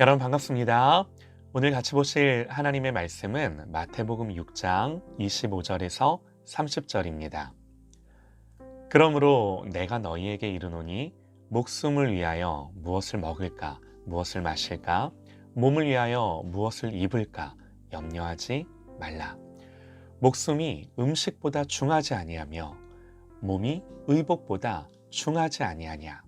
여러분 반갑습니다. 오늘 같이 보실 하나님의 말씀은 마태복음 6장 25절에서 30절입니다. 그러므로 내가 너희에게 이르노니 목숨을 위하여 무엇을 먹을까, 무엇을 마실까, 몸을 위하여 무엇을 입을까 염려하지 말라. 목숨이 음식보다 중하지 아니하며 몸이 의복보다 중하지 아니하냐.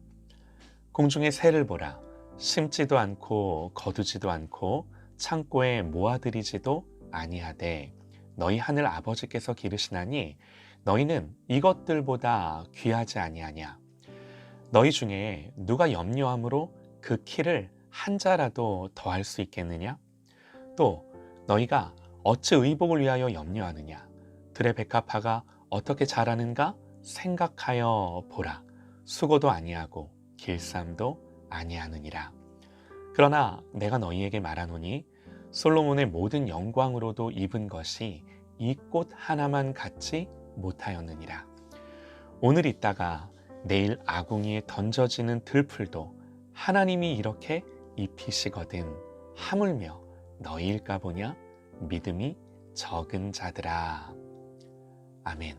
공중의 새를 보라. 심지도 않고 거두지도 않고 창고에 모아들이지도 아니하되 너희 하늘 아버지께서 기르시나니 너희는 이것들보다 귀하지 아니하냐. 너희 중에 누가 염려함으로 그 키를 한 자라도 더할 수 있겠느냐. 또 너희가 어찌 의복을 위하여 염려하느냐. 들의 백합화가 어떻게 자라는가 생각하여 보라. 수고도 아니하고 길쌈도 아니하느니라. 그러나 내가 너희에게 말하노니 솔로몬의 모든 영광으로도 입은 것이 이 꽃 하나만 같지 못하였느니라. 오늘 있다가 내일 아궁이에 던져지는 들풀도 하나님이 이렇게 입히시거든 하물며 너희일까 보냐. 믿음이 적은 자들아. 아멘.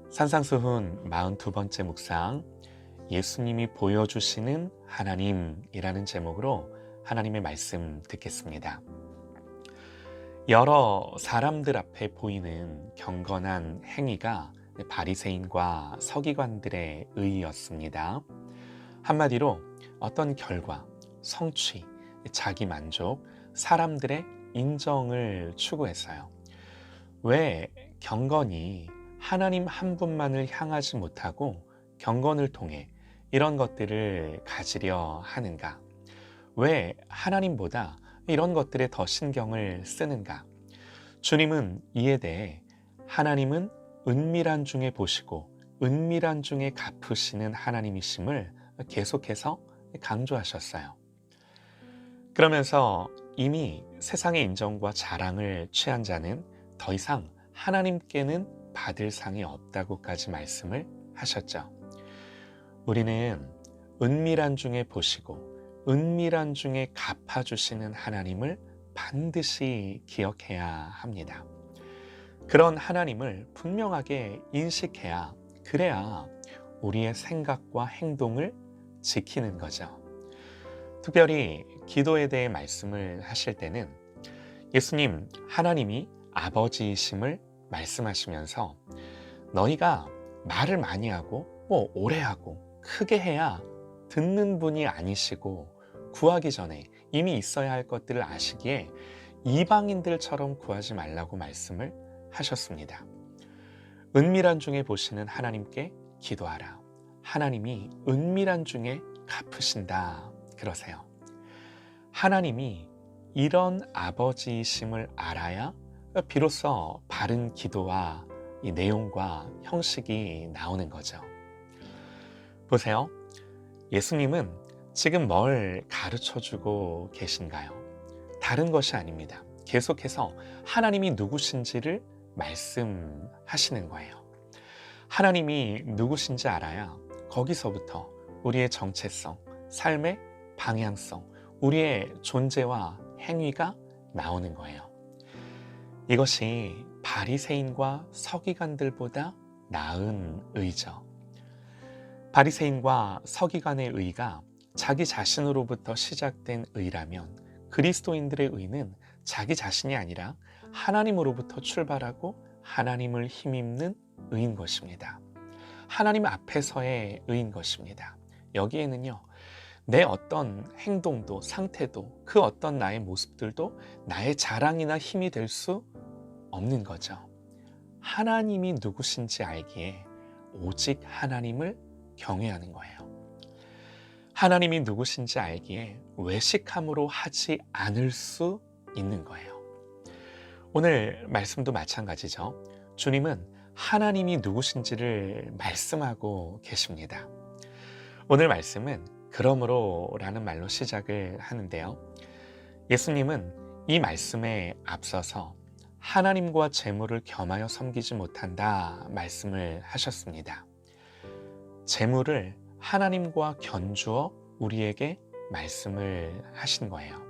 산상수훈 42번째 묵상, 예수님이 보여주시는 하나님이라는 제목으로 하나님의 말씀 듣겠습니다. 여러 사람들 앞에 보이는 경건한 행위가 바리새인과 서기관들의 의였습니다. 한마디로 어떤 결과, 성취, 자기 만족, 사람들의 인정을 추구했어요. 왜 경건이 하나님 한 분만을 향하지 못하고 경건을 통해 이런 것들을 가지려 하는가? 왜 하나님보다 이런 것들에 더 신경을 쓰는가? 주님은 이에 대해 하나님은 은밀한 중에 보시고 은밀한 중에 갚으시는 하나님이심을 계속해서 강조하셨어요. 그러면서 이미 세상의 인정과 자랑을 취한 자는 더 이상 하나님께는 받을 상이 없다고까지 말씀을 하셨죠. 우리는 은밀한 중에 보시고 은밀한 중에 갚아주시는 하나님을 반드시 기억해야 합니다. 그런 하나님을 분명하게 인식해야, 그래야 우리의 생각과 행동을 지키는 거죠. 특별히 기도에 대해 말씀을 하실 때는 예수님 하나님이 아버지이심을 말씀하시면서 너희가 말을 많이 하고 오래 하고 크게 해야 듣는 분이 아니시고 구하기 전에 이미 있어야 할 것들을 아시기에 이방인들처럼 구하지 말라고 말씀을 하셨습니다. 은밀한 중에 보시는 하나님께 기도하라. 하나님이 은밀한 중에 갚으신다. 그러세요. 하나님이 이런 아버지이심을 알아야 비로소 바른 기도와 이 내용과 형식이 나오는 거죠. 보세요. 예수님은 지금 뭘 가르쳐주고 계신가요? 다른 것이 아닙니다. 계속해서 하나님이 누구신지를 말씀하시는 거예요. 하나님이 누구신지 알아야 거기서부터 우리의 정체성, 삶의 방향성, 우리의 존재와 행위가 나오는 거예요. 이것이 바리새인과 서기관들보다 나은 의죠. 바리새인과 서기관의 의가 자기 자신으로부터 시작된 의라면 그리스도인들의 의는 자기 자신이 아니라 하나님으로부터 출발하고 하나님을 힘입는 의인 것입니다. 하나님 앞에서의 의인 것입니다. 여기에는요, 내 어떤 행동도 상태도 그 어떤 나의 모습들도 나의 자랑이나 힘이 될 수 없는 거죠. 하나님이 누구신지 알기에 오직 하나님을 경외하는 거예요. 하나님이 누구신지 알기에 외식함으로 하지 않을 수 있는 거예요. 오늘 말씀도 마찬가지죠. 주님은 하나님이 누구신지를 말씀하고 계십니다. 오늘 말씀은 그러므로 라는 말로 시작을 하는데요. 예수님은 이 말씀에 앞서서 하나님과 재물을 겸하여 섬기지 못한다 말씀을 하셨습니다. 재물을 하나님과 견주어 우리에게 말씀을 하신 거예요.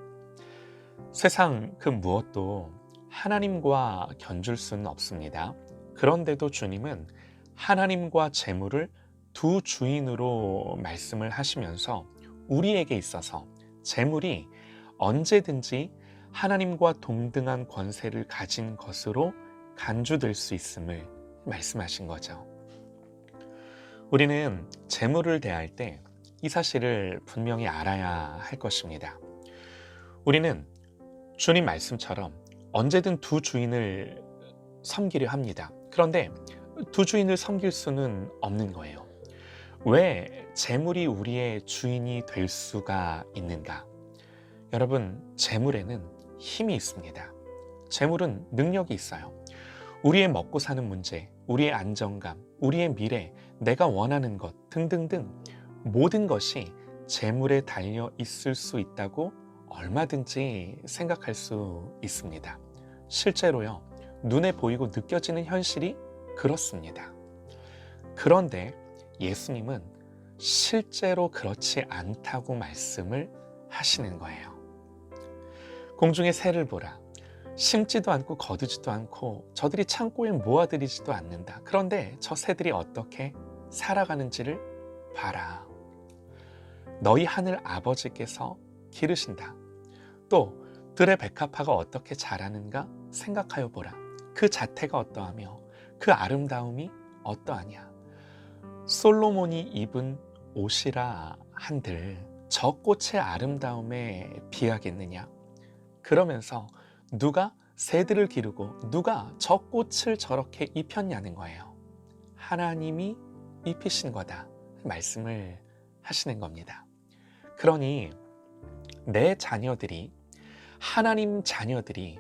세상 그 무엇도 하나님과 견줄 수는 없습니다. 그런데도 주님은 하나님과 재물을 두 주인으로 말씀을 하시면서 우리에게 있어서 재물이 언제든지 하나님과 동등한 권세를 가진 것으로 간주될 수 있음을 말씀하신 거죠. 우리는 재물을 대할 때 이 사실을 분명히 알아야 할 것입니다. 우리는 주님 말씀처럼 언제든 두 주인을 섬기려 합니다. 그런데 두 주인을 섬길 수는 없는 거예요. 왜 재물이 우리의 주인이 될 수가 있는가? 여러분, 재물에는 힘이 있습니다. 재물은 능력이 있어요. 우리의 먹고 사는 문제, 우리의 안정감, 우리의 미래, 내가 원하는 것 등등등 모든 것이 재물에 달려 있을 수 있다고 얼마든지 생각할 수 있습니다. 실제로요, 눈에 보이고 느껴지는 현실이 그렇습니다. 그런데 예수님은 실제로 그렇지 않다고 말씀을 하시는 거예요. 공중의 새를 보라. 심지도 않고 거두지도 않고 저들이 창고에 모아들이지도 않는다. 그런데 저 새들이 어떻게 살아가는지를 봐라. 너희 하늘 아버지께서 기르신다. 또 들의 백합화가 어떻게 자라는가 생각하여 보라. 그 자태가 어떠하며 그 아름다움이 어떠하냐. 솔로몬이 입은 옷이라 한들 저 꽃의 아름다움에 비하겠느냐. 그러면서 누가 새들을 기르고 누가 저 꽃을 저렇게 입혔냐는 거예요. 하나님이 입히신 거다 말씀을 하시는 겁니다. 그러니 내 자녀들이 하나님 자녀들이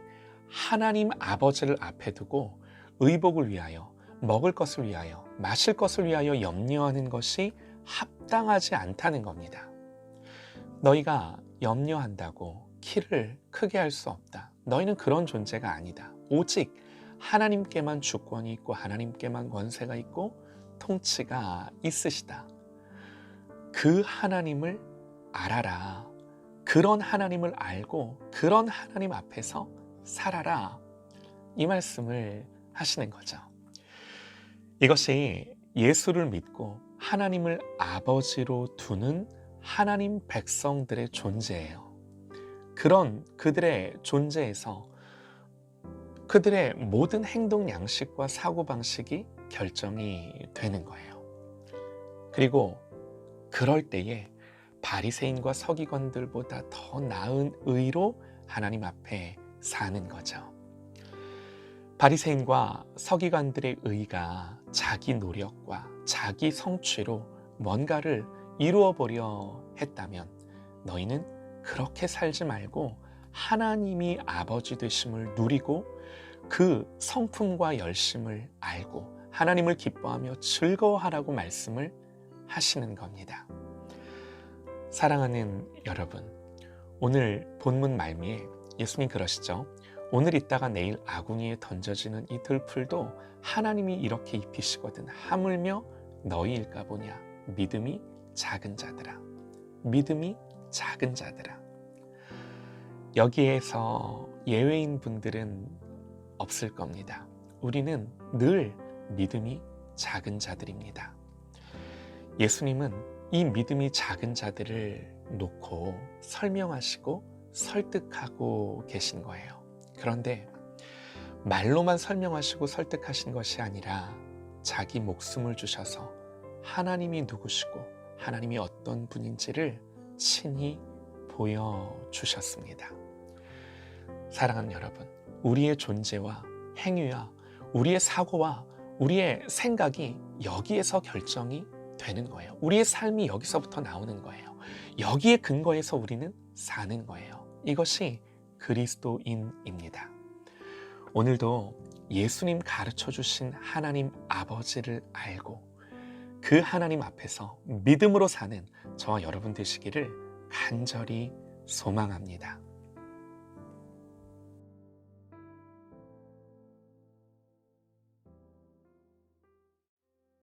하나님 아버지를 앞에 두고 의복을 위하여 먹을 것을 위하여 마실 것을 위하여 염려하는 것이 합당하지 않다는 겁니다. 너희가 염려한다고 키를 크게 할 수 없다. 너희는 그런 존재가 아니다. 오직 하나님께만 주권이 있고 하나님께만 권세가 있고 통치가 있으시다. 그 하나님을 알아라. 그런 하나님을 알고 그런 하나님 앞에서 살아라. 이 말씀을 하시는 거죠. 이것이 예수를 믿고 하나님을 아버지로 두는 하나님 백성들의 존재예요. 그런 그들의 존재에서 그들의 모든 행동 양식과 사고방식이 결정이 되는 거예요. 그리고 그럴 때에 바리새인과 서기관들보다 더 나은 의로 하나님 앞에 사는 거죠. 바리새인과 서기관들의 의가 자기 노력과 자기 성취로 뭔가를 이루어 보려 했다면 너희는 그렇게 살지 말고 하나님이 아버지 되심을 누리고 그 성품과 열심을 알고 하나님을 기뻐하며 즐거워하라고 말씀을 하시는 겁니다. 사랑하는 여러분, 오늘 본문 말미에 예수님 그러시죠. 오늘 있다가 내일 아궁이에 던져지는 이 들풀도 하나님이 이렇게 입히시거든 하물며 너희일까 보냐. 믿음이 작은 자들아. 믿음이 작은 자들아. 여기에서 예외인 분들은 없을 겁니다. 우리는 늘 믿음이 작은 자들입니다. 예수님은 이 믿음이 작은 자들을 놓고 설명하시고 설득하고 계신 거예요. 그런데 말로만 설명하시고 설득하신 것이 아니라 자기 목숨을 주셔서 하나님이 누구시고 하나님이 어떤 분인지를 친히 보여주셨습니다. 사랑하는 여러분, 우리의 존재와 행위와 우리의 사고와 우리의 생각이 여기에서 결정이 되는 거예요. 우리의 삶이 여기서부터 나오는 거예요. 여기에 근거해서 우리는 사는 거예요. 이것이 그리스도인입니다. 오늘도 예수님 가르쳐 주신 하나님 아버지를 알고 그 하나님 앞에서 믿음으로 사는 저와 여러분 되시기를 간절히 소망합니다.